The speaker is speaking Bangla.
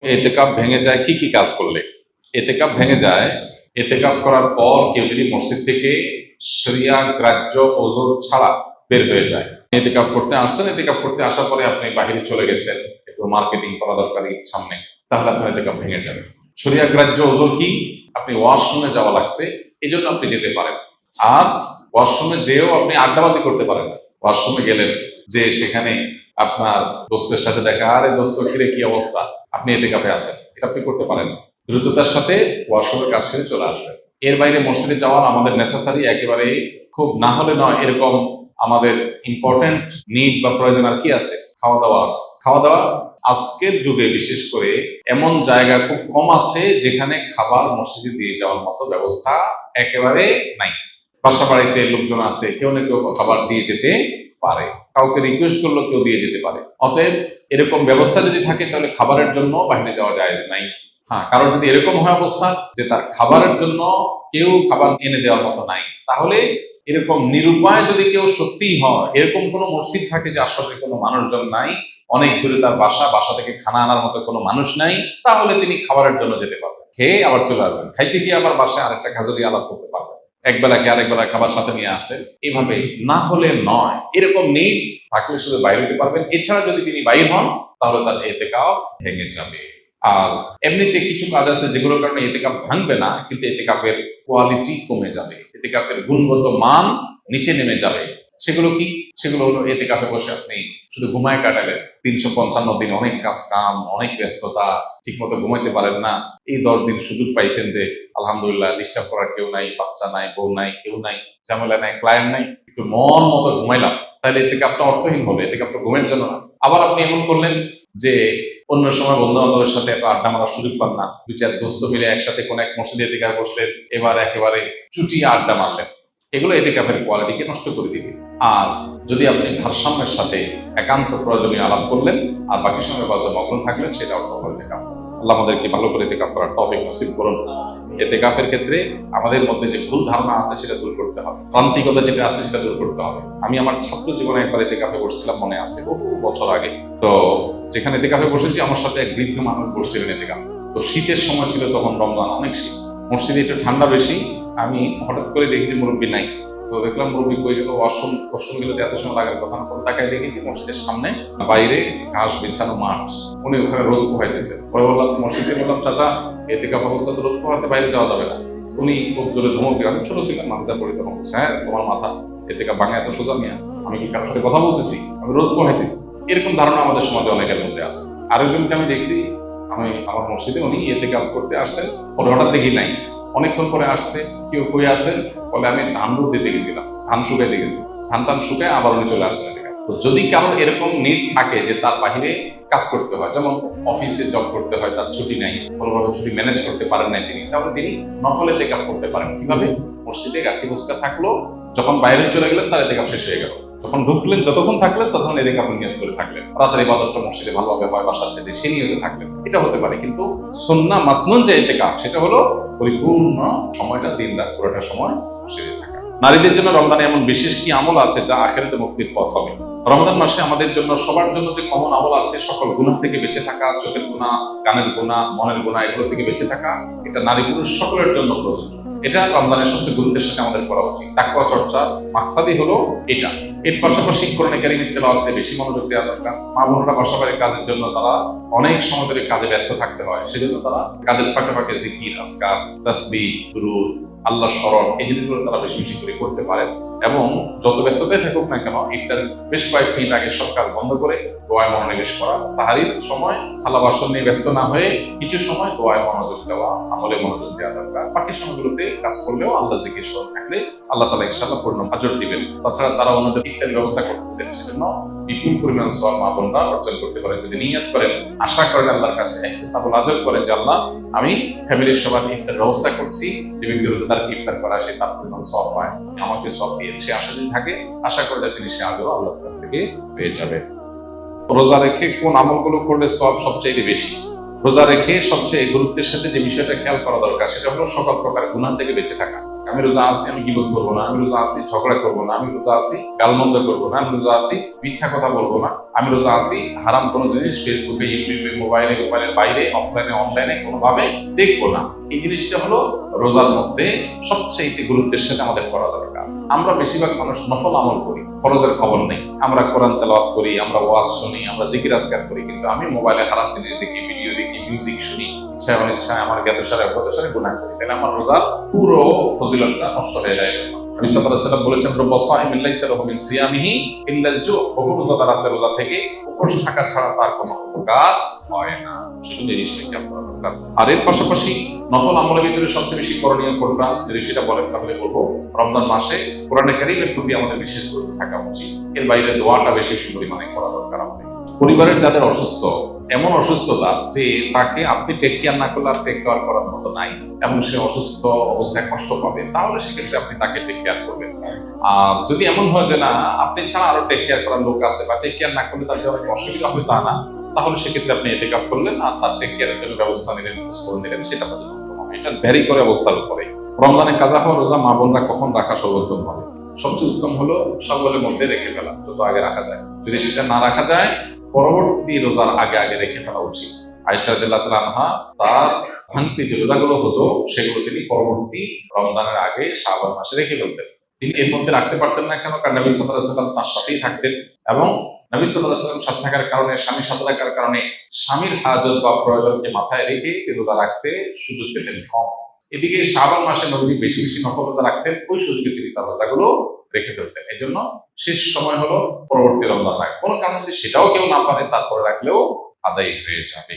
এতেকাফ ভেঙে যায় কি কি কাজ করলে? এতেকাফ ভেঙে যায় এতেকাফ করার পর কেউ যদি মসজিদ থেকে শরিয়া গ্রাহ্য ওযর ছাড়া বের হয়ে যায়। এতেকাফ করতে আসছেন, এতেকাফ করতে আসার পরে আপনি বাহিরে চলে গেছেন, একটু মার্কেটিং করা দরকার ঈদ সামনে, তাহলে আপনার এতেকাফ ভেঙে যাবে। শরিয়া গ্রাহ্য ওযর কি? আপনি ওয়াশরুমে যাওয়া লাগছে, এই জন্য আপনি যেতে পারেন। আর ওয়াশরুমে যেও আপনি আড্ডাবাজি করতে পারেন না। ওয়াশরুমে গেলেন, যে সেখানে আপনার দোস্তের সাথে দেখা, আরে দোস্ত কিরে কি অবস্থা, আপনি এতেকাফে আছেন, এটা আপনি করতে পারেন না। দ্রুততার সাথে ওয়াশরুমের কাজ সেরে চলে আসবেন। এর বাইরে মসজিদে যাওয়ার আমাদের নেসেসারি একেবারে খুব না হলে নয় এরকম আমাদের ইম্পর্টেন্ট নিড বা প্রয়োজন আর কি আছে? খাওয়া দাওয়া আছে। খাওয়া দাওয়া আজকের যুগে বিশেষ করে এমন জায়গা খুব কম আছে যেখানে খাবার মসজিদে দিয়ে যাওয়ার মতো ব্যবস্থা একেবারে নাই। বাসা বাড়িতে লোকজন আছে, কেউ না কেউ খাবার দিয়ে যেতে পারে, কাউকে রিকোয়েস্ট করলেও কেউ দিয়ে যেতে পারে। অতএব এরকম ব্যবস্থা যদি থাকে তাহলে খাবারের জন্য বাইরে যাওয়া জায়েজ নাই। হ্যাঁ, কারোর যদি এরকম হয় অবস্থা যে তার খাবারের জন্য কেউ খাবার এনে দেওয়ার মতো নাই, তাহলে এরকম নিরুপায় যদি কেউ সত্যিই হয়, এরকম কোনো মসজিদ থাকে যে আশপাশে কোনো মানুষজন নাই, অনেক দূরে তার বাসা, বাসা থেকে খানা আনার মতো কোনো মানুষ নাই, তাহলে তিনি খাবারের জন্য যেতে পারবেন, খেয়ে আবার চলে আসবেন, খাইতে গিয়ে আবার বাসায় আরেকটা খাজুরি আলাপ করতে পারবেন, এক বেলাকে আরেক বেলা খাবার সাথে নিয়ে আসলেন। এইভাবে না হলে নয়, এরকম নিড থাকলে শুধু বাইরে হতে পারবেন। এছাড়া যদি তিনি বাইর হন তাহলে তার এতেকাফ ভেঙে যাবে। আর এমনিতে কিছু কাজ আছে যেগুলোর কারণে এতেকাফ ভাঙবে না, কিন্তু এতেকাফের কোয়ালিটি কমে যাবে, এতেকাফের গুণগত মান নিচে নেমে যাবে। সেগুলো কি? সেগুলো হলো এতেকাফে বসে আপনি শুধু ঘুমায় কাটালেন, 355 দিন অনেক কাজ কাম, অনেক ব্যস্ততা, ঠিক মতো ঘুমাইতে পারেন না। এই 10 দিন সুযোগ পাইছেন যে আলহামদুলিল্লাহ ডিস্টার্ব করার কেউ নাই, বাচ্চা নাই, বউ নাই, কেউ নাই, ঝামেলা নাই, ক্লায়েন্ট নাই, একটু মন মতো ঘুমাইলাম, তাহলে এতেকাফটা অর্থহীন হবে, এতেকাফটা ঘুমের জন্য না। আবার আপনি এমন করলেন যে অন্য সময় বন্ধু বান্ধবের সাথে এত আড্ডা মারার সুযোগ পান না, 2-4 দোস্ত মিলে একসাথে কোন এক মসজিদে এতেকাফে বসলেন, এবার একেবারে চুটিয়ে আড্ডা মারলেন, এগুলো এতেকাফের কোয়ালিটিকে নষ্ট করে দিবে। আর যদি আপনি ভারসাম্যের সাথে একান্ত প্রয়োজনীয় আলাপ করলেন আর বাকি সময় হয়তো মগ্ন থাকলেন, সেটা অর্থ হলো এতেকাফ। আল্লাহ আমাদেরকে ভালো করে এতেকাফ করার তৌফিক নসিব করুন। এতেকাফের ক্ষেত্রে আমাদের মধ্যে যে ভুল ধারণা আছে সেটা দূর করতে হবে, প্রান্তিকতা যেটা আছে সেটা দূর করতে হবে। আমি আমার ছাত্র জীবনে একবার এতেকাফে বসছিলাম, মনে আছে, বহু বছর আগে। তো যেখানে এতেকাফে বসেছি আমার সাথে এক বৃদ্ধ মানুষ বসছিলেন এতেকাফে। তো শীতের সময় ছিল, তখন রমজান, অনেক শীত, মসজিদে একটু ঠান্ডা বেশি। আমি হঠাৎ করে দেখি যে মুরব্বী নাই। তো দেখলাম মুরব্বী কই গেল, ওয়াশরুম গেলে এত সময় লাগার কথা না, তাকায় দেখি যে মসজিদের সামনে বাইরে ঘাস বিছানো মাঠ, উনি ওখানে রোদ পোহাইতেছে। পরে বললাম মসজিদে, বললাম চাচা এতেকাফ অবস্থা তো রোদ পোহাতে বাইরে যাওয়া যাবে না। উনি খুব জোরে ধমক দিলেন, আমি ছোট ছিলাম, মাথা পড়ে তখন বলছে, হ্যাঁ তোমার মাথা, এতেকাফ ভাঙা এত সোজা মিয়া, আমি কি কারোর সাথে কথা বলতেছি, আমি রোদ পোহাইতেছি। এরকম ধারণা আমাদের সমাজে অনেকের মধ্যে আছে। আরেকজনকে আমি দেখছি, আমি আমার মসজিদে, উনি এতেকাফ করতে আসছেন, পরে হঠাৎ দেখি নাই, অনেকক্ষণ পরে আসছে, কেউ কই আসেন, বলে আমি ধান রোদ দিতে গেছিলাম, ধান শুকাইতে গেছি, ধান টান শুকায় আবার উনি চলে আসছেন। তো যদি কারোর এরকম নিড থাকে যে তার বাহিরে কাজ করতে হয়, যেমন অফিসে জব করতে হয়, তার ছুটি নাই, কোনোভাবে ছুটি ম্যানেজ করতে পারেন নাই তিনি, তাহলে তিনি নফলে এতেকাফ করতে পারেন। কিভাবে? মসজিদে গাঠি বসকা থাকলো, যখন বাইরে চলে গেলেন তার এতেকাফ শেষ হয়ে গেল, যখন ঢুকলেন যতক্ষণ থাকলেন তখন এতেকাফের নিয়ত করে থাকলেন, রাতের ইবাদতটা মসজিদে ভালোভাবে হয়, বাসার চাইতে সে নিয়তে থাকলেন, এটা হতে পারে। কিন্তু সুন্নাহ মাসনুন যে এতেকাফ, সেটা হলো পরিপূর্ণ সময়টা, দিন রাত পুরোটা সময় মসজিদে থাকা। নারীদের জন্য রমজানে এমন বিশেষ কি আমল আছে যা আখিরাতে মুক্তির পথ হবে? রমজান মাসে আমাদের জন্য, সবার জন্য যে কমন আমল আছে, সকল গুনাহ থেকে বেঁচে থাকা, চোখের গুনাহ, কানের গুনাহ, মনের গুনাহ, এগুলো থেকে বেঁচে থাকা, এটা নারী পুরুষ সকলের জন্য প্রযোজ্য। এটা রমজানের সবচেয়ে গুরুত্বের সাথে আমাদের করা উচিত। তাকওয়া চর্চা মাকসাদই হলো এটা। এর পাশাপাশি কোরআন কারীমের তেলাওয়াতে বেশি মনোযোগ দেওয়া দরকার। মা বোনরা বাসাবাড়ির কাজের জন্য তারা অনেক সময় ধরে কাজে ব্যস্ত থাকতে হয়, সেজন্য তারা কাজের ফাঁকে ফাঁকে জিকির, আজকার, তাসবিহ, দুরূদ, আল্লাহর স্মরণ, এই জিনিসগুলো তারা বেশি বেশি করে করতে পারেন। এবং যত ব্যস্ততায় থাকুক না কেন, ইফতারের বেশ কয়েক মিনিট আগে সব কাজ বন্ধ করে দোয়ায় মনোনিবেশ করা, সাহারির সময় থালা বাসন নিয়ে ব্যস্ত না হয়ে কিছু সময় দোয়ায় মনোযোগ দেওয়া, আমলে মনোযোগ দেওয়া দরকার। বাকি সময়গুলোতে কাজ করলেও আল্লাহ জিকির স্মরণ থাকলে আল্লাহ তাআলা ইনশাআল্লাহ পূর্ণ আজর দিবেন। তাছাড়া তারা ওনাদের ইফতারের ব্যবস্থা করতেছেন, সেজন্য বিপুল পরিমাণ সওয়াব মা বোনরা অর্জন করতে পারেন যদি নিয়ত করেন, আশা করেন আল্লাহর কাছে, ইহতিসাবুল আজর করেন যে আল্লাহ আমি ফ্যামিলির সবার ইফতারের ব্যবস্থা করছি, যে ব্যক্তি রোজাদার ইফতার করা সে তার পরিমাণ সওয়াব পায়, আমাকে সওয়াব দিয়ে সে আশা যদি থাকে, আশা করে যে তিনি সে আজর আল্লাহর কাছ থেকে পেয়ে যাবে। রোজা রেখে কোন আমলগুলো করলে সওয়াব সবচেয়ে বেশি? রোজা রেখে সবচেয়ে গুরুত্বের সাথে যে বিষয়টা খেয়াল করা দরকার সেটা হলো সকল প্রকার গুনাহ থেকে বেঁচে থাকা। আমি রোজা আছি, আমি গীবত করবো না, আমি রোজা আছি ঝগড়া করবো না, আমি রোজা আছি গালমন্দ করবো না, আমি রোজা আছি মিথ্যা কথা বলবো না, আমি রোজা আছি হারাম কোনো জিনিস ফেসবুকে, ইউটিউবে, মোবাইলের বাইরে, অফলাইনে, অনলাইনে কোনোভাবে দেখবো না। এই জিনিসটা হলো রোজার মধ্যে সবচেয়ে গুরুত্বের সাথে আমাদের করা দরকার। আমরা বেশিরভাগ মানুষ নফল আমল করি, ফরজের খবর নেই। আমরা কোরআন তেলাওয়াত করি, আমরা ওয়াজ শুনি, আমরা জিকির আজকার করি, কিন্তু আমি মোবাইলে হারাম জিনিস দেখি, ভিডিও দেখি, মিউজিক শুনি, ইচ্ছা অনিচ্ছায় আমার জ্ঞাতসারে অজ্ঞাতসারে গুনাহ করি, তাহলে আমার রোজার পুরো ফজিলতটা নষ্ট হয়ে যায়। নবী সাল্লাল্লাহু আলাইহি ওয়াসাল্লাম বলেছেন, রব্বা সাইমিন লাইসা লাহু মিন সিয়ামিহি ইল্লাল জু, বহু রোজাদার আছে রোজা থেকে উপোস থাকা ছাড়া তার কোনো উপকার হয় না। শুধু জিনিসটা কি আপনার দরকার। আর এর পাশাপাশি নফল আমলের ভিতরে সবচেয়ে বেশি করণীয় কোনটা, যদি সেটা বলেন তাহলে বলবো রমজান মাসে কোরআনে কারীমের প্রতি আমাদের বিশেষ গুরুত্ব থাকা উচিত। এর বাইরে দোয়াটা বেশি পরিমাণে করা দরকার আমাদের। পরিবারের যাদের অসুস্থ, এমন অসুস্থতা যে তাকে আপনি টেক কেয়ার না করলে আর টেক কেয়ার করার মতো নাই, এবং সে অসুস্থ অবস্থায় কষ্ট পাবে, তাহলে সেক্ষেত্রে আপনি তাকে টেক কেয়ার করবেন। আর যদি এমন হয় যে না আপনি ছাড়া আরো টেক কেয়ার করার লোক আছে, বা টেক কেয়ার না করলে তার যে অনেক অসুবিধা হবে তা না, তাহলে সেক্ষেত্রে আপনি ইতিকাফ করলেন আর তার টেক কেয়ারের জন্য ব্যবস্থা নিলেন, খোঁজ করে নিলেন, সেটা আপনাদের উত্তম হবে। এটা ভ্যারি করে অবস্থার উপরে। রমজানে কাজা হওয়া রোজা মা বোনরা কখন রাখা সর্বোত্তম হবে? সবচেয়ে উত্তম হলো সকলের মধ্যে রেখে ফেলা, যত আগে রাখা যায়। যদি সেটা না রাখা যায়, পরবর্তী রোজার আগে আগে রেখে ফেলা উচিত। আয়েশা রাদিয়াল্লাহু তাআলা আনহা তার ভাঙতি যে রোজাগুলো হতো সেগুলো তিনি পরবর্তী রমজানের আগে শাবান মাসে রেখে ফেলতেন। তিনি এর মধ্যে রাখতে পারতেন না কেন? কারণ নবী সাল্লাল্লাহু আলাইহি ওয়াসাল্লাম তার সাথেই থাকতেন, এবং নবী সাল্লাল্লাহু আলাইহি ওয়াসাল্লাম সাথে থাকার কারণে, স্বামীর সাথে থাকার কারণে স্বামীর হাজত বা প্রয়োজনকে মাথায় রেখে রোজা রাখতে সুযোগ পেতেন কম। এদিকে শাবান মাসে নবী বেশি বেশি নফল রোজা রাখতেন, ওই সুযোগে তিনি তার রোজাগুলো রেখে ফেলতেন। এই জন্য শেষ সময় হলো পরবর্তী রমজান রাখ। কোনো কারণে যদি সেটাও কেউ না পারে, তারপরে রাখলেও আদায় হয়ে যাবে।